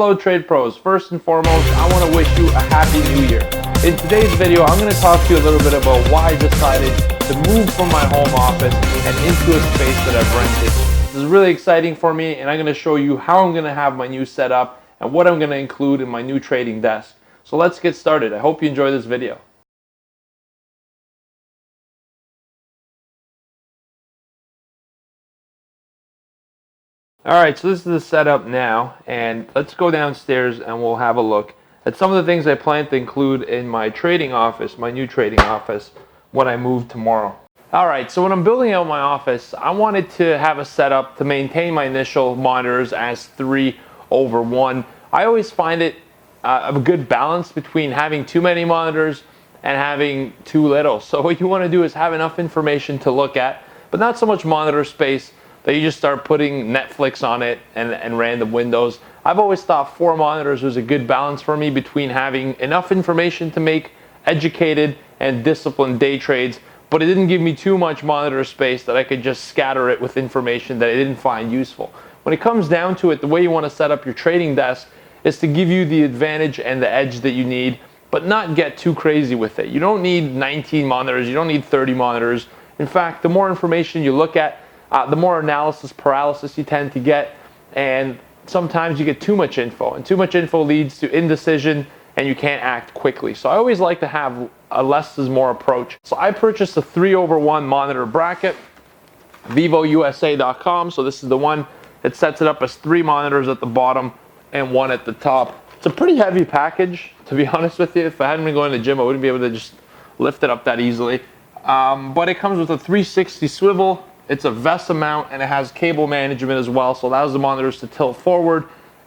Hello Trade Pros, first and foremost, I want to wish you a happy new year. In today's video, I'm going to talk to you a little bit about why I decided to move from my home office and into a space that I've rented. This is really exciting for me, and I'm going to show you how I'm going to have my new setup and what I'm going to include in my new trading desk. So let's get started. I hope you enjoy this video. Alright, so this is the setup now, and let's go downstairs and we'll have a look at some of the things I plan to include in my trading office, my new trading office, when I move tomorrow. Alright, so when I'm building out my office, I wanted to have a setup to maintain my initial monitors as 3:1. I always find it a good balance between having too many monitors and having too little. So what you want to do is have enough information to look at, but not so much monitor space that you just start putting Netflix on it and random windows. I've always thought 4 monitors was a good balance for me between having enough information to make educated and disciplined day trades, but it didn't give me too much monitor space that I could just scatter it with information that I didn't find useful. When it comes down to it, the way you want to set up your trading desk is to give you the advantage and the edge that you need, but not get too crazy with it. You don't need 19 monitors, you don't need 30 monitors. In fact, the more information you look at, the more analysis paralysis you tend to get, and sometimes you get too much info, and too much info leads to indecision and you can't act quickly. So I always like to have a less is more approach. So I purchased a 3:1 monitor bracket, vivousa.com. So this is the one that sets it up as 3 monitors at the bottom and 1 at the top. It's a pretty heavy package, to be honest with you. If I hadn't been going to the gym, I wouldn't be able to just lift it up that easily. But it comes with a 360 swivel. It's a VESA mount, and it has cable management as well, so it allows the monitors to tilt forward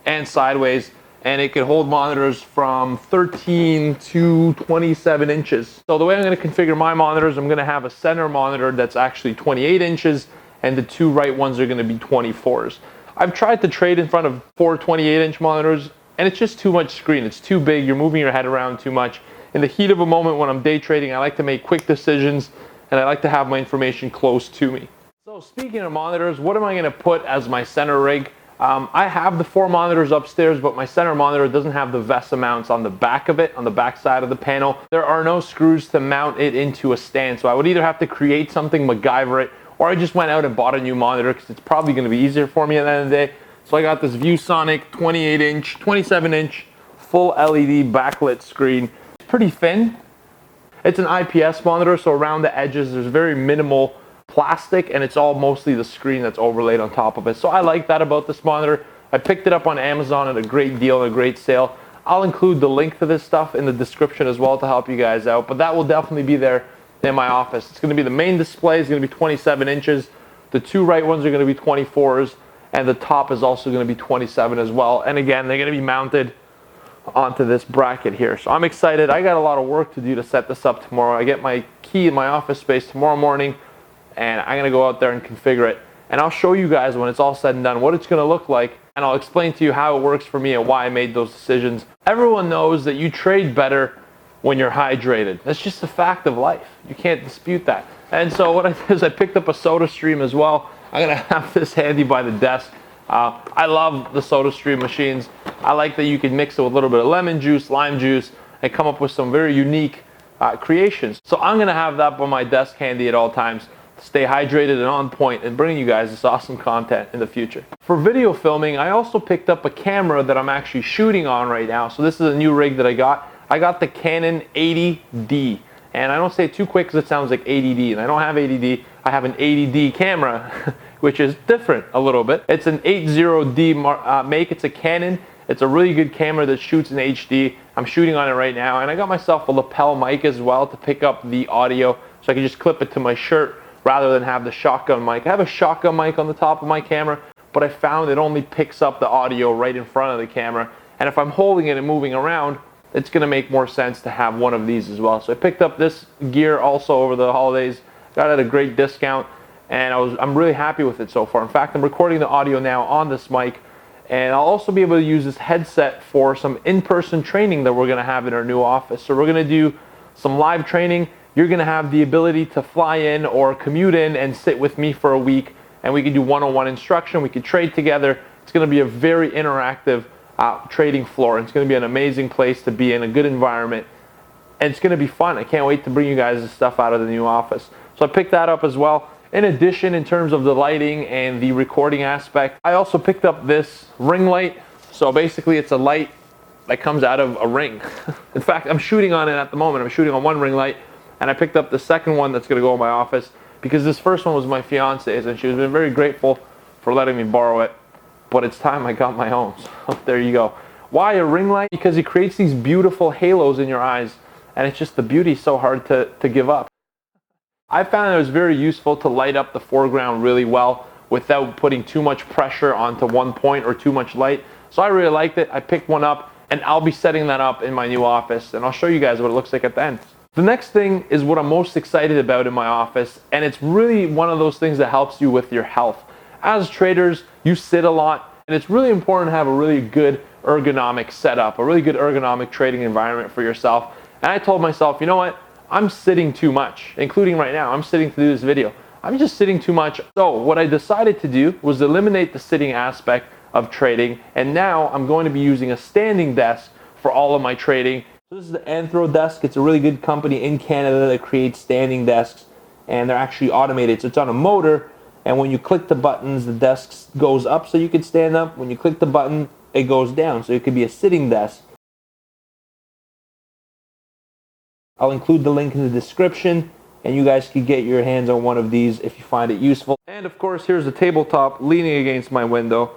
and sideways, and it can hold monitors from 13 to 27 inches. So the way I'm going to configure my monitors, I'm going to have a center monitor that's actually 28 inches, and the 2 right ones are going to be 24s. I've tried to trade in front of 4 28-inch monitors, and it's just too much screen. It's too big. You're moving your head around too much. In the heat of a moment when I'm day trading, I like to make quick decisions, and I like to have my information close to me. So speaking of monitors, what am I going to put as my center rig? I have the 4 monitors upstairs, but my center monitor doesn't have the VESA mounts on the back of it, on the back side of the panel. There are no screws to mount it into a stand, so I would either have to create something, MacGyver it, or I just went out and bought a new monitor because it's probably going to be easier for me at the end of the day. So I got this ViewSonic 28-inch, 27-inch full LED backlit screen. It's pretty thin. It's an IPS monitor, so around the edges there's very minimal plastic, and it's all mostly the screen that's overlaid on top of it. So I like that about this monitor. I picked it up on Amazon at a great deal and a great sale. I'll include the link to this stuff in the description as well to help you guys out, but that will definitely be there in my office. It's going to be the main display. It's going to be 27 inches. The 2 right ones are going to be 24s, and the top is also going to be 27 as well. And again, they're going to be mounted onto this bracket here. So I'm excited. I got a lot of work to do to set this up tomorrow. I get my key in my office space tomorrow morning, and I'm going to go out there and configure it. And I'll show you guys when it's all said and done what it's going to look like, and I'll explain to you how it works for me and why I made those decisions. Everyone knows that you trade better when you're hydrated. That's just a fact of life. You can't dispute that. And so what I did is I picked up a soda stream as well. I'm going to have this handy by the desk. I love the soda stream machines. I like that you can mix it with a little bit of lemon juice, lime juice, and come up with some very unique creations. So I'm going to have that by my desk handy at all times. Stay hydrated and on point, and bring you guys this awesome content in the future. For video filming, I also picked up a camera that I'm actually shooting on right now. So this is a new rig that I got. I got the Canon 80D, and I don't say it too quick because it sounds like ADD, and I don't have ADD. I have an 80D camera, which is different a little bit. It's an 80D make. It's a Canon. It's a really good camera that shoots in HD. I'm shooting on it right now, and I got myself a lapel mic as well to pick up the audio, so I can just clip it to my shirt rather than have the shotgun mic. I have a shotgun mic on the top of my camera, but I found it only picks up the audio right in front of the camera, and if I'm holding it and moving around, it's going to make more sense to have one of these as well. So I picked up this gear also over the holidays, got it at a great discount, and I'm really happy with it so far. In fact, I'm recording the audio now on this mic, and I'll also be able to use this headset for some in-person training that we're going to have in our new office. So we're going to do some live training. You're going to have the ability to fly in or commute in and sit with me for a week, and we can do one-on-one instruction. We can trade together. It's going to be a very interactive trading floor. It's going to be an amazing place to be in, a good environment, and it's going to be fun. I can't wait to bring you guys this stuff out of the new office. So I picked that up as well. In addition, in terms of the lighting and the recording aspect, I also picked up this ring light. So basically it's a light that comes out of a ring. In fact, I'm shooting on it at the moment. I'm shooting on one ring light, and I picked up the second one that's going to go in my office because this first one was my fiance's, and she's been very grateful for letting me borrow it. But it's time I got my own. So there you go. Why a ring light? Because it creates these beautiful halos in your eyes, and it's just the beauty so hard to give up. I found it was very useful to light up the foreground really well without putting too much pressure onto one point or too much light. So I really liked it. I picked one up, and I'll be setting that up in my new office, and I'll show you guys what it looks like at the end. The next thing is what I'm most excited about in my office, and it's really one of those things that helps you with your health. As traders, you sit a lot, and it's really important to have a really good ergonomic setup, a really good ergonomic trading environment for yourself. And I told myself, you know what? I'm sitting too much, including right now. I'm sitting to do this video. I'm just sitting too much. So what I decided to do was eliminate the sitting aspect of trading, and now I'm going to be using a standing desk for all of my trading. So this is the Anthro desk. It's a really good company in Canada that creates standing desks, and they're actually automated. So it's on a motor, and when you click the buttons, the desk goes up so you can stand up. When you click the button, it goes down, so it could be a sitting desk. I'll include the link in the description, and you guys can get your hands on one of these if you find it useful. And of course, here's the tabletop leaning against my window,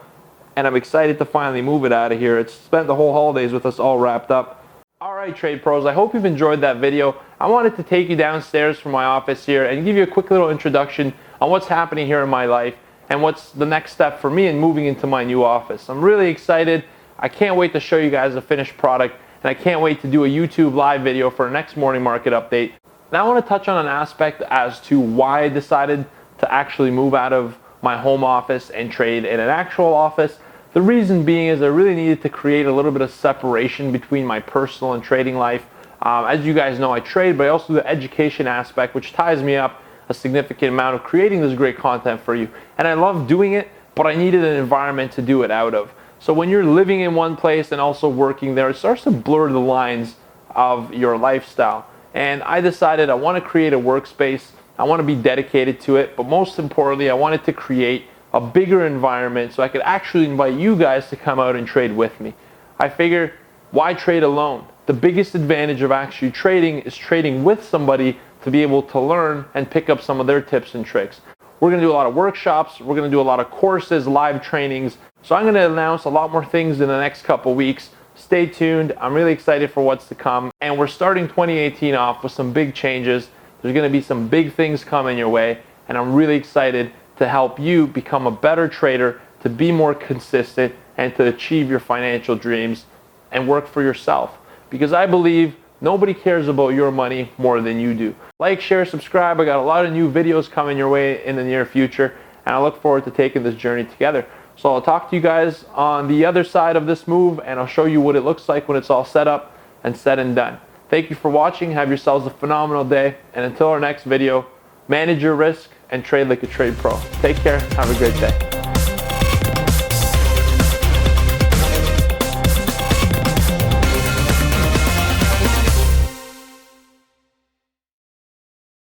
and I'm excited to finally move it out of here. It's spent the whole holidays with us all wrapped up. Alright, Trade Pros, I hope you've enjoyed that video. I wanted to take you downstairs from my office here and give you a quick little introduction on what's happening here in my life and what's the next step for me in moving into my new office. I'm really excited. I can't wait to show you guys the finished product, and I can't wait to do a YouTube live video for our next morning market update. Now I want to touch on an aspect as to why I decided to actually move out of my home office and trade in an actual office. The reason being is I really needed to create a little bit of separation between my personal and trading life. As you guys know, I trade, but I also do the education aspect, which ties me up a significant amount of creating this great content for you. And I love doing it, but I needed an environment to do it out of. So when you're living in one place and also working there, it starts to blur the lines of your lifestyle. And I decided I want to create a workspace. I want to be dedicated to it, but most importantly, I wanted to create a bigger environment so I could actually invite you guys to come out and trade with me. I figure, why trade alone? The biggest advantage of actually trading is trading with somebody to be able to learn and pick up some of their tips and tricks. We're going to do a lot of workshops, we're going to do a lot of courses, live trainings. So I'm going to announce a lot more things in the next couple weeks. Stay tuned. I'm really excited for what's to come. And we're starting 2018 off with some big changes. There's going to be some big things coming your way, and I'm really excited to help you become a better trader, to be more consistent, and to achieve your financial dreams and work for yourself. Because I believe nobody cares about your money more than you do. Like, share, subscribe. I got a lot of new videos coming your way in the near future, and I look forward to taking this journey together. So I'll talk to you guys on the other side of this move, and I'll show you what it looks like when it's all set up and said and done. Thank you for watching. Have yourselves a phenomenal day, and until our next video, manage your risk and trade like a trade pro. Take care. Have a great day.